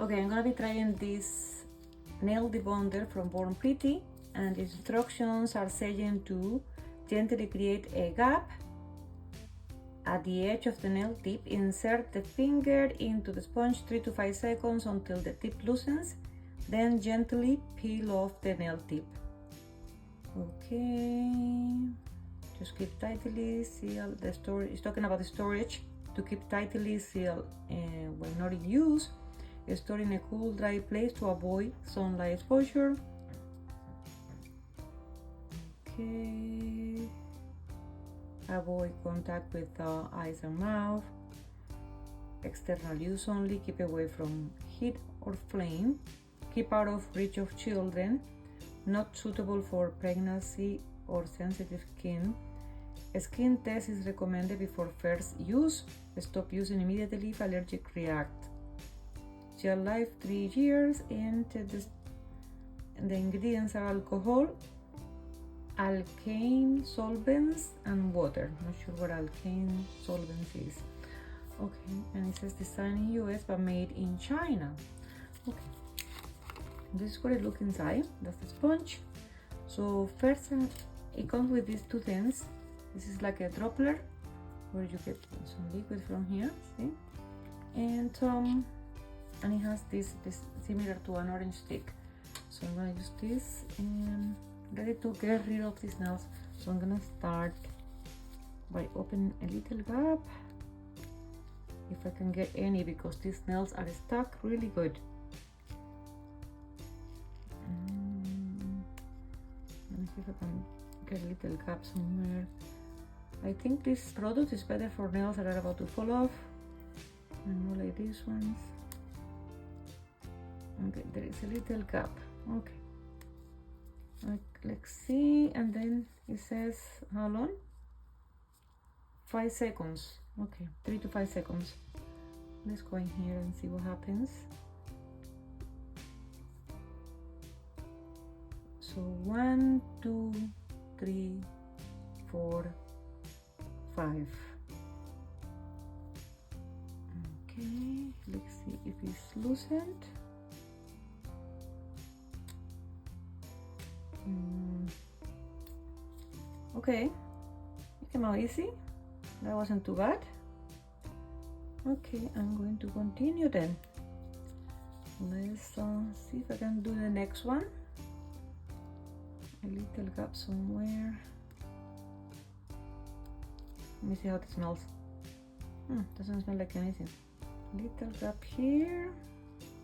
Okay, I'm gonna be trying this nail debonder from Born Pretty, and the instructions are saying to gently create a gap at the edge of the nail tip. Insert the finger into the sponge 3 to 5 seconds until the tip loosens, then gently peel off the nail tip. Okay, just keep tightly sealed. The storage is talking about the storage to keep tightly sealed when not in use. Store in a cool, dry place to avoid sunlight exposure. Okay. Avoid contact with the eyes and mouth. External use only. Keep away from heat or flame. Keep out of reach of children. Not suitable for pregnancy or sensitive skin. A skin test is recommended before first use. Stop using immediately if allergic react. Gel life 3 years, and the ingredients are alcohol, alkane solvents, and water. Not sure what alkane solvents is. Okay, and it says designed in US but made in China. Okay, this is what it looks inside. That's the sponge. So first, it comes with these two things. This is like a dropper where you get some liquid from here, see, and it has this similar to an orange stick. So I'm gonna use this and ready to get rid of these nails. So I'm gonna start by opening a little gap, if I can get any, because these nails are stuck really good. Let me see if I can get a little gap somewhere. I think this product is better for nails that are about to fall off, and not like these ones. Okay, there is a little gap. Okay, let's see, and then it says how long? 5 seconds. Okay, 3 to 5 seconds. Let's go in here and see what happens. So 1, 2, 3, 4, 5. Okay, let's see if it's loosened. Okay, it came out easy. That wasn't too bad. Okay, I'm going to continue then. Let's see if I can do the next one. A little gap somewhere. Let me see how it smells. Doesn't smell like anything. Little gap here.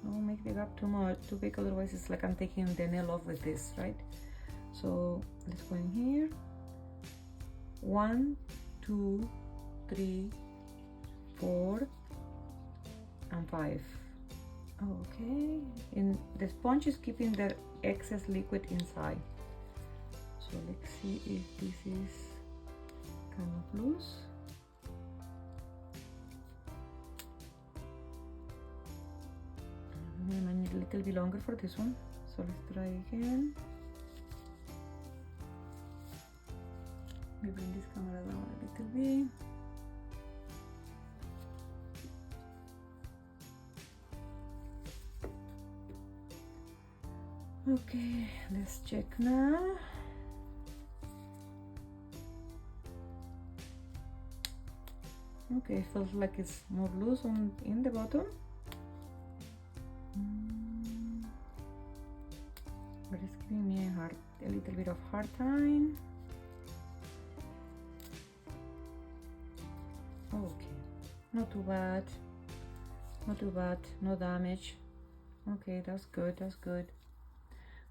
Don't make the gap too big, otherwise it's like I'm taking the nail off with this, right? So let's go in here. 1, 2, 3, 4, and 5. Okay, and the sponge is keeping the excess liquid inside. So let's see if this is kind of loose. I need a little bit longer for this one, so let's try again. Let me bring this camera down a little bit. Okay, let's check now. Okay, feels like it's more loose in the bottom. But it's giving me a little bit of hard time. Okay, not too bad, no damage. Okay, that's good.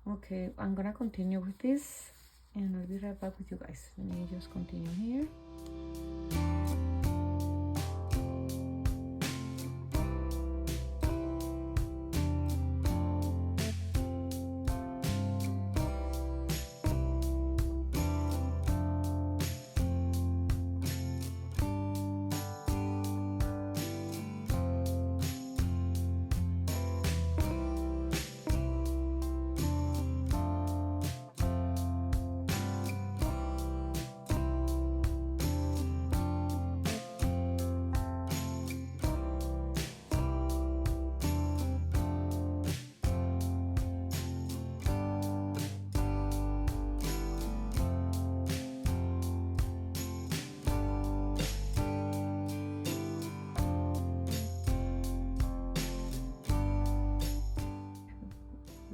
Okay, I'm gonna continue with this and I'll be right back with you guys. Let me just continue here.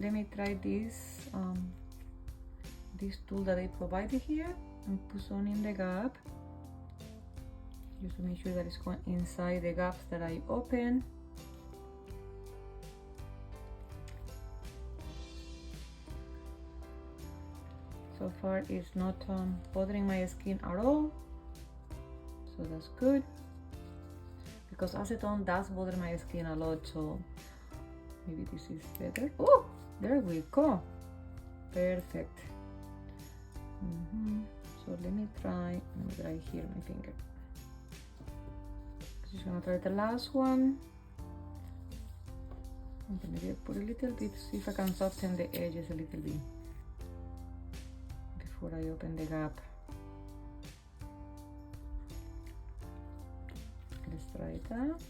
let me try this this tool that I provided here and put some in the gap, just to make sure that it's going inside the gaps that I open. So far it's not bothering my skin at all, so that's good, because acetone does bother my skin a lot, so maybe this is better. Oh, there we go, perfect. So let me try here my finger. Just gonna try the last one. Okay, maybe I put a little bit, see if I can soften the edges a little bit before I open the gap. Let's try that.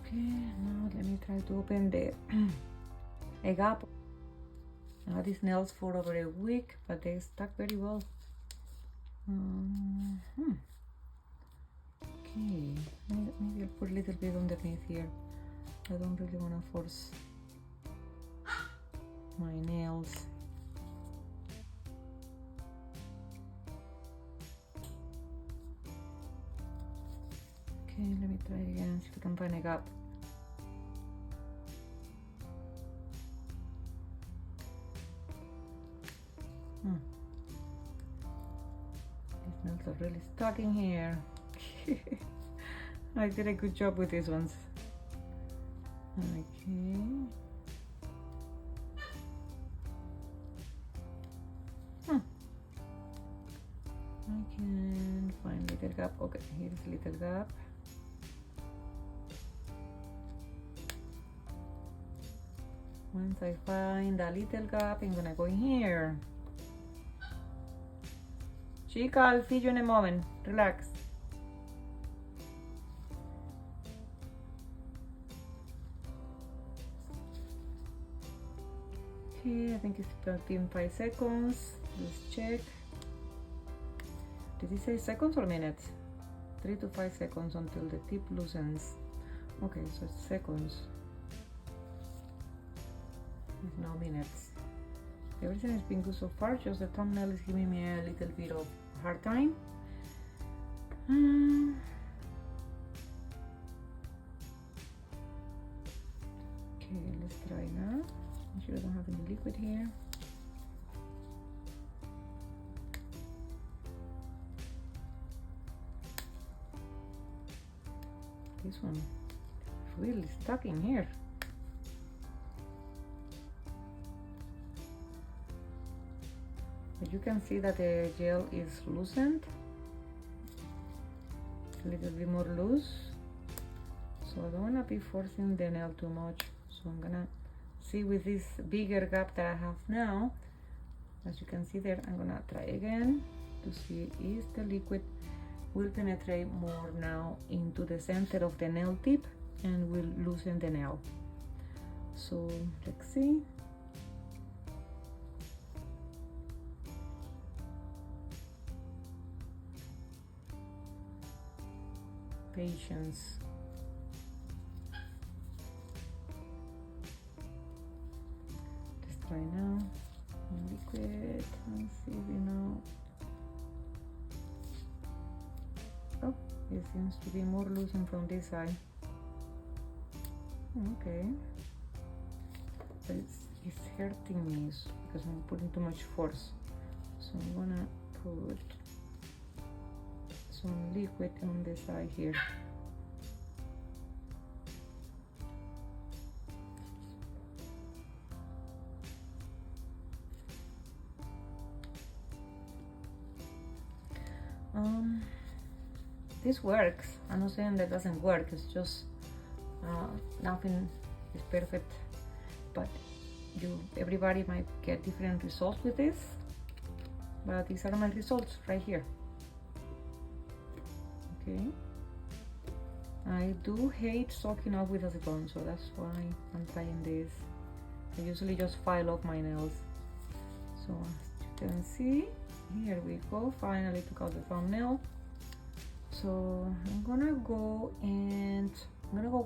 Okay, now let me try to open the a gap. I had these nails for over a week, but they stuck very well. Okay, maybe I'll put a little bit underneath here. I don't really want to force my nails. Okay, let me try again, see if I can find a gap. These nails are really stuck in here. I did a good job with these ones. Okay. I can find little gap. Okay, here's little gap. Once I find a little gap, I'm gonna go in here. Chica, I'll feed you in a moment. Relax. Okay, I think it's been 5 seconds. Let's check. Did it say seconds or minutes? 3 to 5 seconds until the tip loosens. Okay, so it's seconds. It's now minutes. Everything has been good so far, just the thumbnail is giving me a little bit of hard time. Okay, let's try now. Make sure I don't have any liquid here. This one is really stuck in here. But you can see that the gel is loosened, a little bit more loose. So I don't want to be forcing the nail too much. So I'm gonna see with this bigger gap that I have now. As you can see there, I'm gonna try again to see if the liquid will penetrate more now into the center of the nail tip and will loosen the nail. So let's see. Patience. Let's try now. Liquid. Let's see if we know. Oh, it seems to be more loosened from this side. Okay. But it's hurting me because I'm putting too much force. So I'm gonna put some liquid on the side here. This works. I'm not saying that doesn't work. It's just nothing is perfect, but everybody might get different results with this. But these are my results right here. Okay. I do hate soaking up with acetone, so that's why I'm trying this. I usually just file off my nails. So as you can see, here we go. Finally took out the thumbnail. So I'm gonna go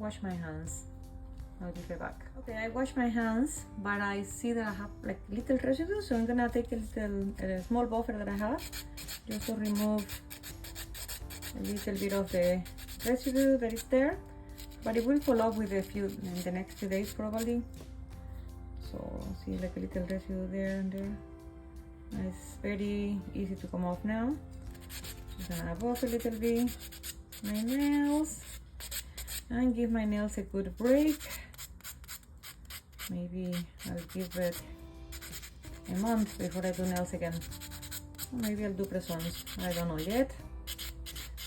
wash my hands. I'll be right back. Okay, I wash my hands, but I see that I have like little residue, so I'm gonna take a small buffer that I have just to remove a little bit of the residue that is there, but it will fall off with in the next few days probably. So see, like a little residue there and there. It's very easy to come off now. Just gonna buff a little bit my nails and give my nails a good break. Maybe I'll give it a month before I do nails again. Or maybe I'll do press-ons, I don't know yet.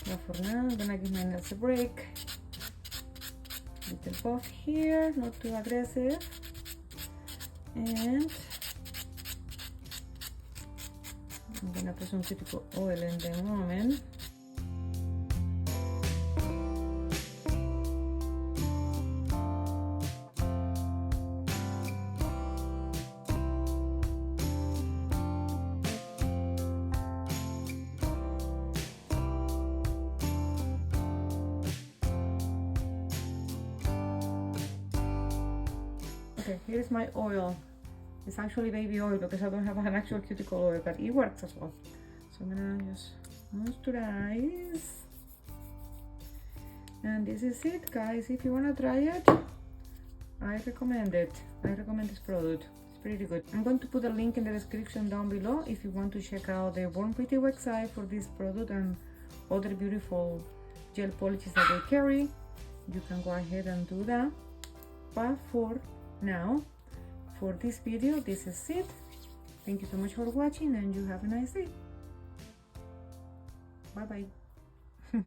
But for now, I'm gonna give my nails a break. Little buff here, not too aggressive. And I'm gonna put some cuticle oil in the moment. Okay, here's my oil. It's actually baby oil because I don't have an actual cuticle oil, but it works as well. So I'm gonna just moisturize. And this is it, guys. If you wanna try it, I recommend it. I recommend this product. It's pretty good. I'm going to put a link in the description down below if you want to check out the Born Pretty website for this product and other beautiful gel polishes that they carry. You can go ahead and do that. But for now, for this video, this is it. Thank you so much for watching and you have a nice day. Bye bye.